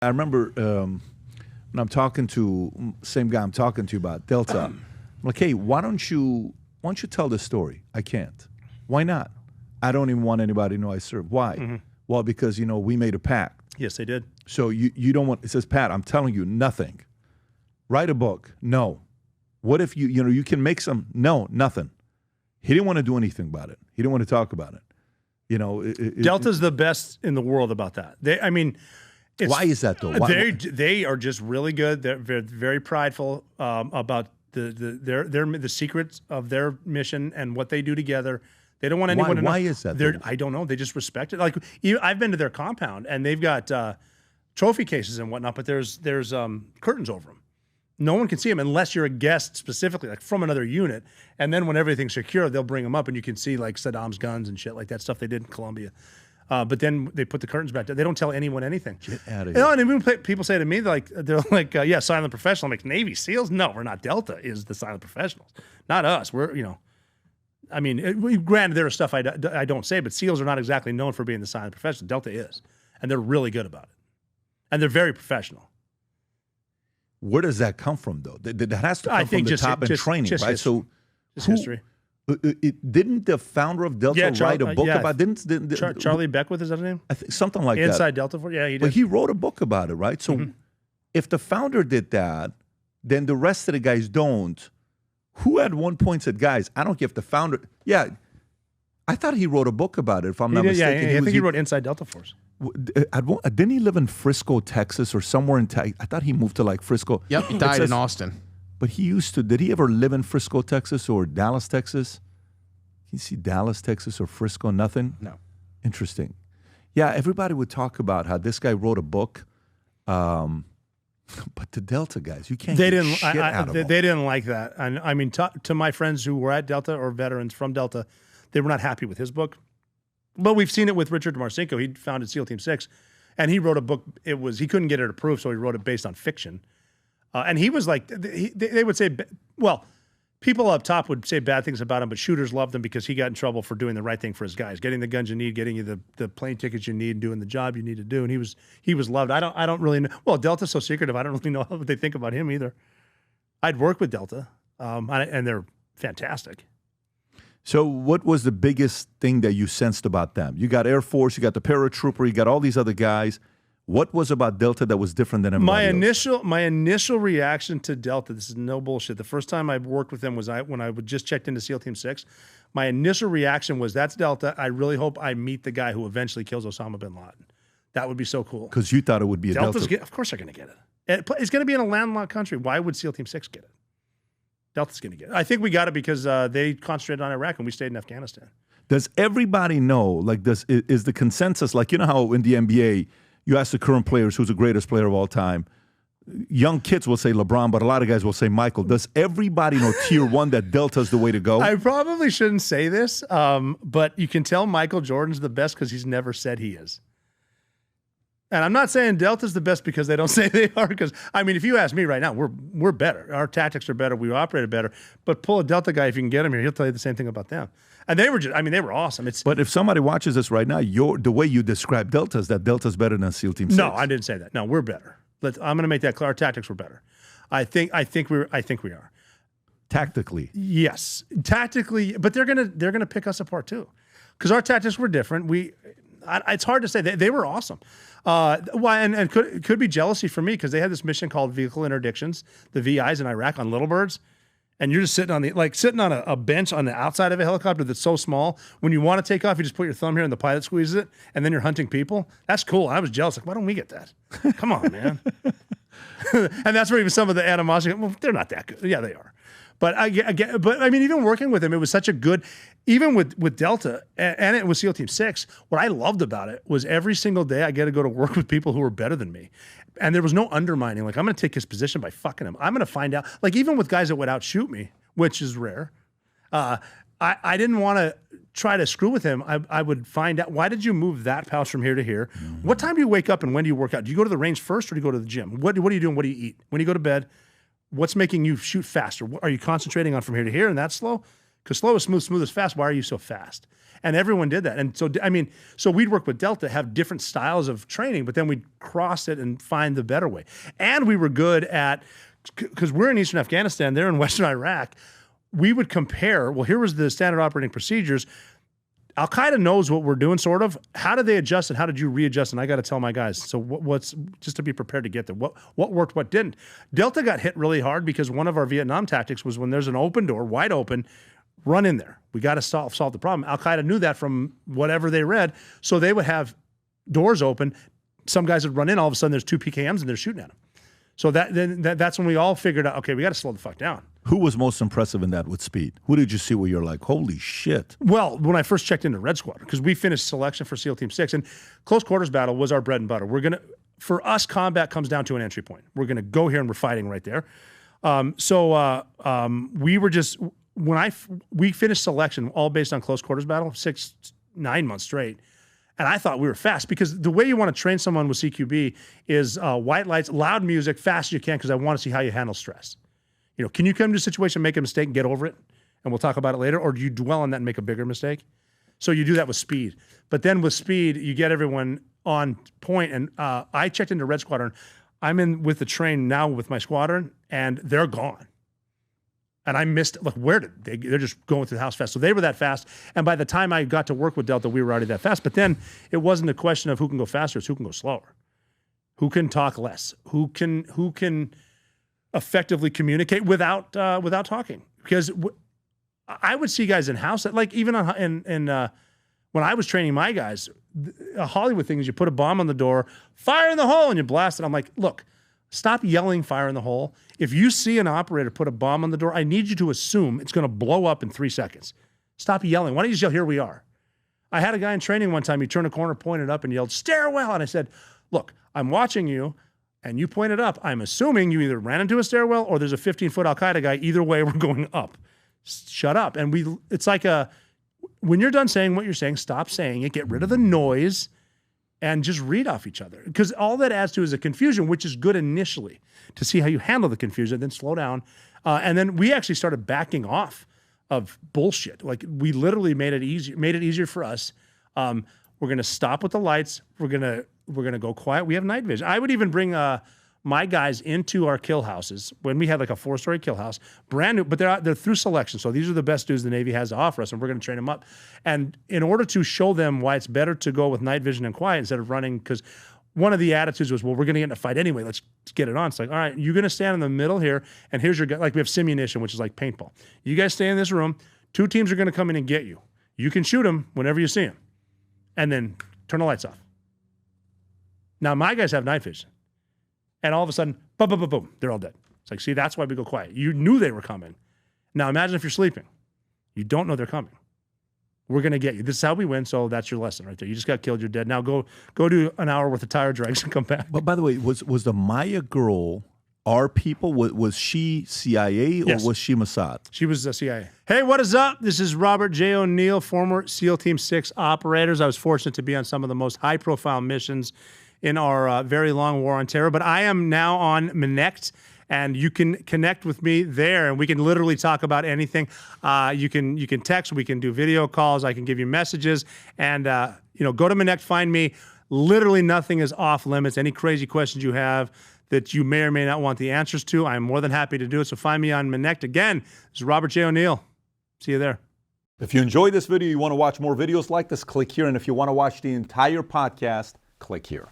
I remember when I'm talking to same guy I'm talking to you about Delta. I'm like, hey, why don't you tell the story? I can't. Why not? I don't even want anybody to know I serve. Why? Mm-hmm. Well, because we made a pact. Yes, they did. So you don't want. It says, Pat, I'm telling you nothing. Write a book. No. What if you can make some? No, nothing. He didn't want to do anything about it. He didn't want to talk about it. Delta's the best in the world about that. Why is that though? They are just really good. They're very prideful about the secrets of their mission and what they do together. They don't want anyone to know. Why is that? I don't know. They just respect it. Like I've been to their compound and they've got trophy cases and whatnot, but there's curtains over them. No one can see them unless you're a guest specifically, like from another unit. And then when everything's secure, they'll bring them up and you can see like Saddam's guns and shit like that, stuff they did in Colombia. But then they put the curtains back. They don't tell anyone anything. Get out of here. And even people say to me, they're like, yeah, silent professional. I'm like, Navy SEALs? No, we're not. Delta is the silent professionals, not us. We're, granted, there is stuff I don't say, but SEALs are not exactly known for being the silent professional. Delta is, and they're really good about it, and they're very professional. Where does that come from, though? That has to come from the top in training, right? So, history. Didn't the founder of Delta write a book about? Didn't Charlie Beckwith, is that his name? I think something like Inside Delta Force. Yeah, he did. But he wrote a book about it, right? So, if the founder did that, then the rest of the guys don't. Who at one point said, "Guys, I don't care if the founder." Yeah, I thought he wrote a book about it. If I'm not mistaken, I think he wrote Inside Delta Force. Didn't he live in Frisco, Texas, or somewhere in Texas? I thought he moved to like Frisco. Yep, he died in Austin. But he used to. Did he ever live in Frisco, Texas, or Dallas, Texas? Can you see Dallas, Texas, or Frisco? Nothing? No. Interesting. Yeah, everybody would talk about how this guy wrote a book. But the Delta guys, you can't get shit out of them. They didn't like that. And I mean, to my friends who were at Delta or veterans from Delta, they were not happy with his book. But we've seen it with Richard Marcinko. He founded SEAL Team 6, and he wrote a book. He couldn't get it approved, so he wrote it based on fiction. And he was like, they would say, well, people up top would say bad things about him, but shooters loved him because he got in trouble for doing the right thing for his guys, getting the guns you need, getting you the plane tickets you need, doing the job you need to do. And he was loved. I don't really know. Well, Delta's so secretive. I don't really know what they think about him either. I'd work with Delta, and they're fantastic. So what was the biggest thing that you sensed about them? You got Air Force, you got the paratrooper, you got all these other guys. What was about Delta that was different than everybody else? My initial reaction to Delta, this is no bullshit. The first time I worked with them was when I would just checked into SEAL Team 6. My initial reaction was, that's Delta. I really hope I meet the guy who eventually kills Osama bin Laden. That would be so cool. Because you thought it would be a Delta. Of course they're going to get it. It's going to be in a landlocked country. Why would SEAL Team 6 get it? Delta's going to get it. I think we got it because they concentrated on Iraq and we stayed in Afghanistan. Does everybody know, like, is the consensus, like, you know how in the NBA, you ask the current players who's the greatest player of all time, young kids will say LeBron, but a lot of guys will say Michael. Does everybody know tier one that Delta's the way to go? I probably shouldn't say this, but you can tell Michael Jordan's the best because he's never said he is. And I'm not saying Delta's the best because they don't say they are. Because, I mean, if you ask me right now, we're better. Our tactics are better. We operated better. But pull a Delta guy, if you can get him here, he'll tell you the same thing about them. And they were they were awesome. But if somebody watches this right now, the way you describe Delta is that Delta's better than SEAL Team 6. No, I didn't say that. No, we're better. I'm going to make that clear. Our tactics were better. I think we are. Tactically. Yes. Tactically, but they're gonna pick us apart too. Because our tactics were different. It's hard to say. They were awesome. And could be jealousy for me because they had this mission called Vehicle Interdictions, the VIs in Iraq on Little Birds, and you're just sitting on a bench on the outside of a helicopter that's so small. When you want to take off, you just put your thumb here and the pilot squeezes it, and then you're hunting people. That's cool. I was jealous. Like, why don't we get that? Come on, man. And that's where even some of the animosity. Well, they're not that good. Yeah, they are. But I mean, even working with them, it was such a good. Even with Delta and it was SEAL Team 6, what I loved about it was every single day I get to go to work with people who were better than me. And there was no undermining. Like, I'm going to take his position by fucking him. I'm going to find out. Like, even with guys that would outshoot me, which is rare, I didn't want to try to screw with him. I would find out, why did you move that pouch from here to here? Mm-hmm. What time do you wake up and when do you work out? Do you go to the range first or do you go to the gym? What are you doing? What do you eat? When you go to bed, what's making you shoot faster? Are you concentrating on from here to here and that's slow? Because slow is smooth, smooth is fast. Why are you so fast? And everyone did that. And so, so we'd work with Delta, have different styles of training, but then we'd cross it and find the better way. And we were good at, because we're in Eastern Afghanistan, they're in Western Iraq, we would compare, well, here was the standard operating procedures. Al-Qaeda knows what we're doing, sort of. How did they adjust and how did you readjust? And I got to tell my guys, so what's just to be prepared to get there. What worked, what didn't? Delta got hit really hard because one of our Vietnam tactics was when there's an open door, wide open, run in there. We got to solve the problem. Al-Qaeda knew that from whatever they read. So they would have doors open. Some guys would run in. All of a sudden, there's 2 PKMs and they're shooting at them. So that's when we all figured out, okay, we got to slow the fuck down. Who was most impressive in that with speed? Who did you see where you're like, holy shit? Well, when I first checked into Red Squadron, because we finished selection for SEAL Team 6, and close quarters battle was our bread and butter. For us, combat comes down to an entry point. We're going to go here and we're fighting right there. We were just... we finished selection all based on close quarters battle, 9 months straight. And I thought we were fast because the way you want to train someone with CQB is white lights, loud music, fast as you can, because I want to see how you handle stress. You know, can you come to a situation, make a mistake, and get over it? And we'll talk about it later. Or do you dwell on that and make a bigger mistake? So you do that with speed. But then with speed, you get everyone on point. And I checked into Red Squadron. I'm in with the train now with my squadron, and they're gone. And I missed, look, where did they, they're just going through the house fast. So they were that fast. And by the time I got to work with Delta, we were already that fast. But then it wasn't a question of who can go faster, it's who can go slower. Who can talk less? Who can effectively communicate without talking? Because I would see guys in house that, like, even when I was training my guys, a Hollywood thing is you put a bomb on the door, fire in the hole, and you blast it. I'm like, look, stop yelling fire in the hole. If you see an operator put a bomb on the door, I need you to assume it's going to blow up in 3 seconds. Stop yelling. Why don't you just yell, here we are? I had a guy in training one time, he turned a corner, pointed up, and yelled, stairwell. And I said, look, I'm watching you, and you pointed up. I'm assuming you either ran into a stairwell or there's a 15-foot Al-Qaeda guy. Either way, we're going up. Shut up. And it's like when you're done saying what you're saying, stop saying it, get rid of the noise, and just read off each other. Because all that adds to is a confusion, which is good initially to see how you handle the confusion, then slow down. And then we actually started backing off of bullshit. Like, we literally made it easier for us. We're going to stop with the lights. We're going to go quiet. We have night vision. I would even bring my guys into our kill houses when we had like a 4-story kill house, brand new, but they're through selection. So these are the best dudes the Navy has to offer us, and we're going to train them up. And in order to show them why it's better to go with night vision and quiet instead of running, because one of the attitudes was, well, we're going to get in a fight anyway. Let's get it on. It's like, all right, you're going to stand in the middle here, and here's your guy. Like, we have simunition, which is like paintball. You guys stay in this room. 2 teams are going to come in and get you. You can shoot them whenever you see them, and then turn the lights off. Now, my guys have night vision. And all of a sudden, boom, boom, boom, boom, they're all dead. It's like, see, that's why we go quiet. You knew they were coming. Now, imagine if you're sleeping. You don't know they're coming. We're going to get you. This is how we win, so that's your lesson right there. You just got killed, you're dead. Now go do an hour worth of tire drags and come back. But by the way, was the Maya girl our people? Was she CIA or Yes. was she Mossad? She was the CIA. Hey, what is up? This is Robert J. O'Neill, former SEAL Team 6 operators. I was fortunate to be on some of the most high-profile missions in our very long war on terror. But I am now on Connect, and you can connect with me there, and we can literally talk about anything. You can text, we can do video calls, I can give you messages, and go to Connect, find me. Literally nothing is off limits. Any crazy questions you have that you may or may not want the answers to, I'm more than happy to do it. So find me on Connect. Again, this is Robert J. O'Neill. See you there. If you enjoyed this video, you want to watch more videos like this, click here. And if you want to watch the entire podcast, click here.